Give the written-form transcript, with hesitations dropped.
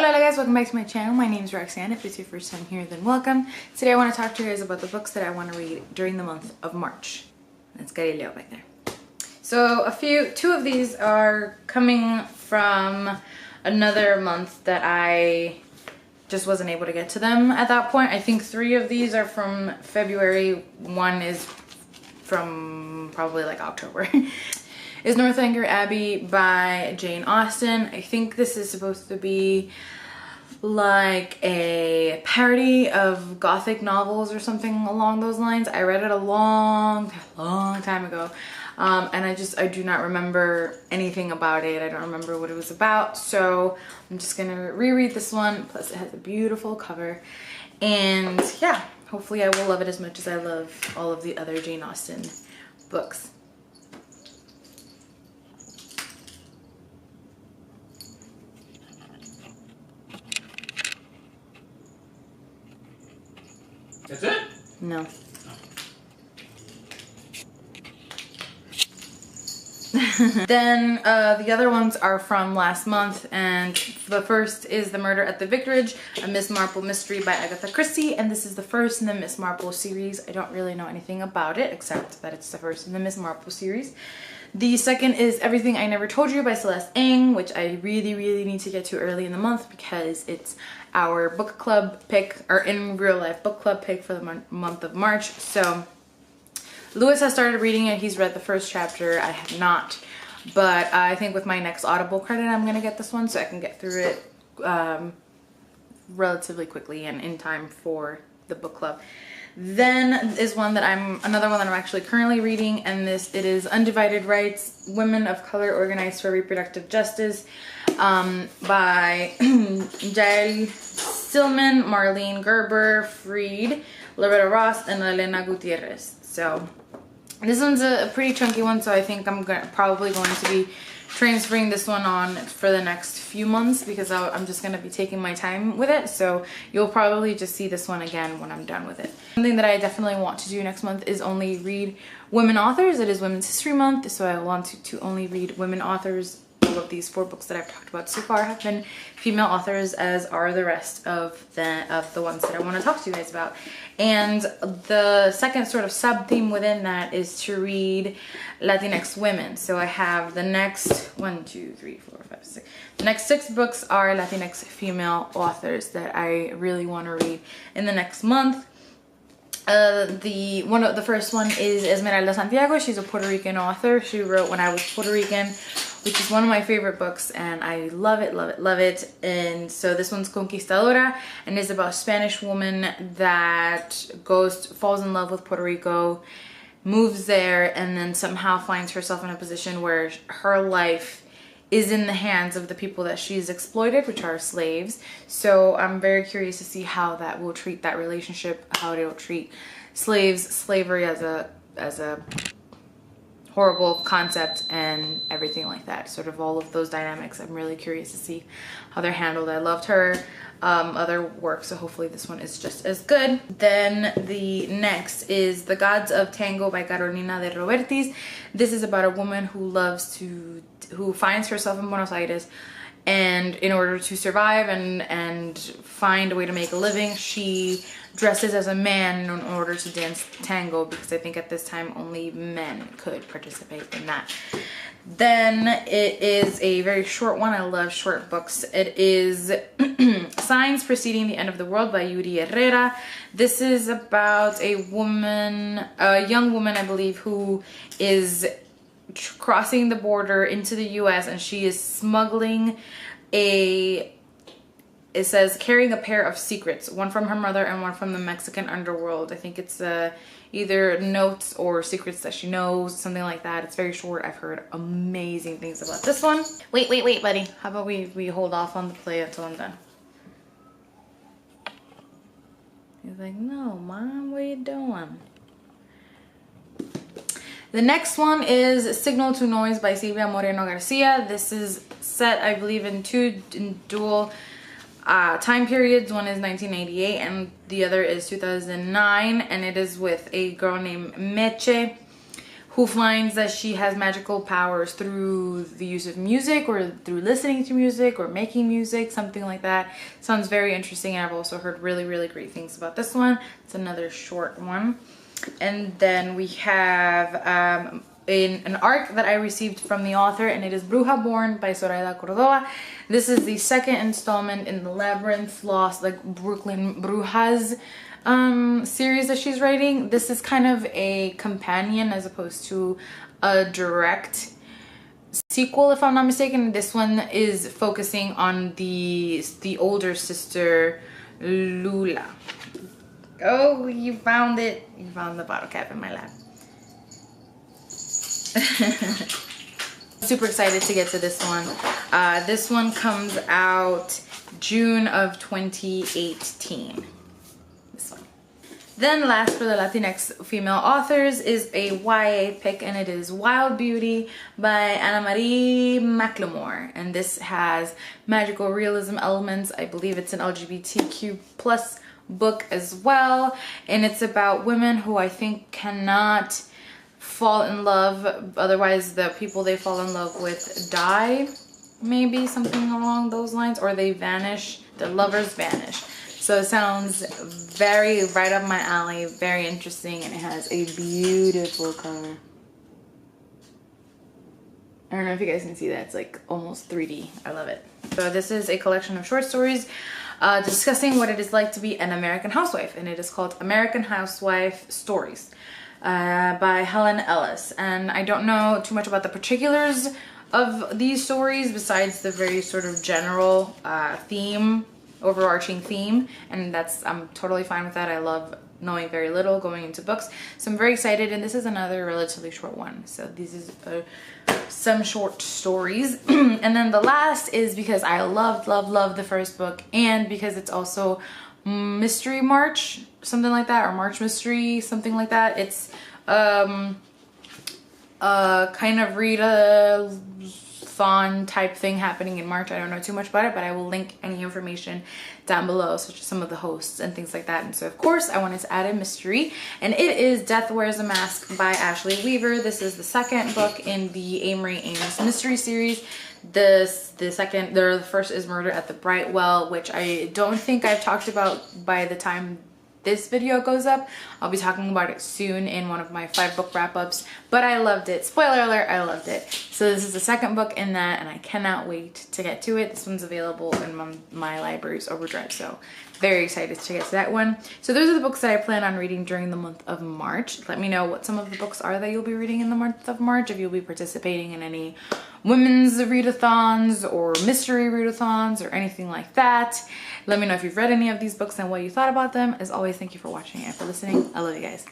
Hola guys, welcome back to my channel. My name is Roxanne. If it's your first time here, then welcome. Today I want to talk to you guys about the books that I want to read during the month of March. That's Galileo back there. So two of these are coming from another month that I just wasn't able to get to them at that point. I think 3 of these are from February. 1 is from probably like October. Is Northanger Abbey by Jane Austen. I think this is supposed to be like a parody of Gothic novels or something along those lines. I read it a long time ago, and I do not remember anything about it. I don't remember what it was about, so I'm just gonna reread this one. Plus it has a beautiful cover, and yeah, hopefully I will love it as much as I love all of the other Jane Austen books. That's it? No. Then the other ones are from last month, and the first is The Murder at the Vicarage, a Miss Marple mystery by Agatha Christie, and this is the first in the Miss Marple series. I don't really know anything about it except that it's the first in the Miss Marple series. The second is Everything I Never Told You by Celeste Ng, which I really need to get to early in the month because it's our book club pick, or in real life book club pick for the month of March. So Lewis has started reading it. He's read the first chapter. I have not, but I think with my next Audible credit I'm gonna get this one so I can get through it relatively quickly and in time for the book club. Then is another one that I'm actually currently reading, and it is Undivided Rights, Women of Color Organized for Reproductive Justice, by Jael Stillman, Marlene Gerber, Freed, Loretta Ross, and Elena Gutierrez. So this one's a pretty chunky one, so I think I'm probably going to be transferring this one on for the next few months because I'm just going to be taking my time with it. So you'll probably just see this one again when I'm done with it. Something that I definitely want to do next month is only read women authors. It is Women's History Month, so I want to only read women authors. All of these 4 books that I've talked about so far have been female authors, as are the rest of the ones that I want to talk to you guys about. And the second sort of sub-theme within that is to read Latinx women. So I have the next the next 6 books are Latinx female authors that I really want to read in the next month. The first one is Esmeralda Santiago. She's a Puerto Rican author. She wrote When I Was Puerto Rican, which is one of my favorite books, and I love it. And so this one's Conquistadora, and is about a Spanish woman that falls in love with Puerto Rico, moves there, and then somehow finds herself in a position where her life is in the hands of the people that she's exploited, which are slaves. So I'm very curious to see how that will treat that relationship, how it will treat slavery as a horrible concept and everything like that. Sort of all of those dynamics. I'm really curious to see how they're handled. I loved her other work, so hopefully this one is just as good. Then the next is The Gods of Tango by Carolina de Robertis. This is about a woman who finds herself in Buenos Aires, and in order to survive and find a way to make a living, she dresses as a man in order to dance tango, because I think at this time only men could participate in that. Then it is a very short one. I love short books. It is Signs Preceding the End of the World by YURI Herrera. This is about a young woman, I believe, who is crossing the border into the US, and she is smuggling it says carrying a pair of secrets, one from her mother and one from the Mexican underworld. I think it's either notes or secrets that she knows, something like that. It's very short. I've heard amazing things about this one. Wait, buddy. How about we hold off on the play until I'm done? He's like, no, Mom, what are you doing? The next one is Signal to Noise by Silvia Moreno Garcia. This is set, I believe, in dual time periods. One is 1988 and the other is 2009, and it is with a girl named Meche, who finds that she has magical powers through the use of music or through listening to music or making music, something like that. Sounds very interesting, and I've also heard really, really great things about this one. It's another short one. And then we have in an arc that I received from the author, and it is Bruja Born by Zoraida Cordova. This is the second installment in the Labyrinth Lost, like Brooklyn Brujas series that she's writing. This is kind of a companion as opposed to a direct sequel, if I'm not mistaken. This one is focusing on the older sister, Lula. Oh, you found it. You found the bottle cap in my lap. Super excited to get to this one. This one comes out June of 2018. This one. Then last for the Latinx female authors is a YA pick, and it is Wild Beauty by Anna Marie McLemore. And this has magical realism elements. I believe it's an LGBTQ plus book as well. And it's about women who I think cannot fall in love, otherwise the people they fall in love with die, maybe something along those lines, or they vanish, their lovers vanish. So it sounds very right up my alley, very interesting, and it has a beautiful cover. I don't know if you guys can see that, it's like almost 3D. I love it. So this is a collection of short stories discussing what it is like to be an American housewife, and it is called American Housewife Stories by Helen Ellis. And I don't know too much about the particulars of these stories besides the very sort of general theme, overarching theme, and I'm totally fine with that. I love knowing very little going into books, so I'm very excited. And this is another relatively short one, so this is some short stories. And then the last is because I love the first book, and because it's also Mystery March, something like that, or March Mystery, something like that. It's kind of read-a-thon type thing happening in March. I don't know too much about it, but I will link any information down below, such as some of the hosts and things like that. And so of course I wanted to add a mystery, and it is Death Wears a Mask by Ashley Weaver. This is the second book in the Amory Ames mystery series. The first is Murder at the Bright Well, which I don't think I've talked about by the time this video goes up. I'll be talking about it soon in one of my 5-book wrap-ups, but I loved it. Spoiler alert, I loved it. So this is the second book in that, and I cannot wait to get to it. This one's available in my library's Overdrive, so very excited to get to that one. So those are the books that I plan on reading during the month of March. Let me know what some of the books are that you'll be reading in the month of March, if you'll be participating in any women's readathons or mystery readathons or anything like that. Let me know if you've read any of these books and what you thought about them. As always, thank you for watching and for listening. I love you guys.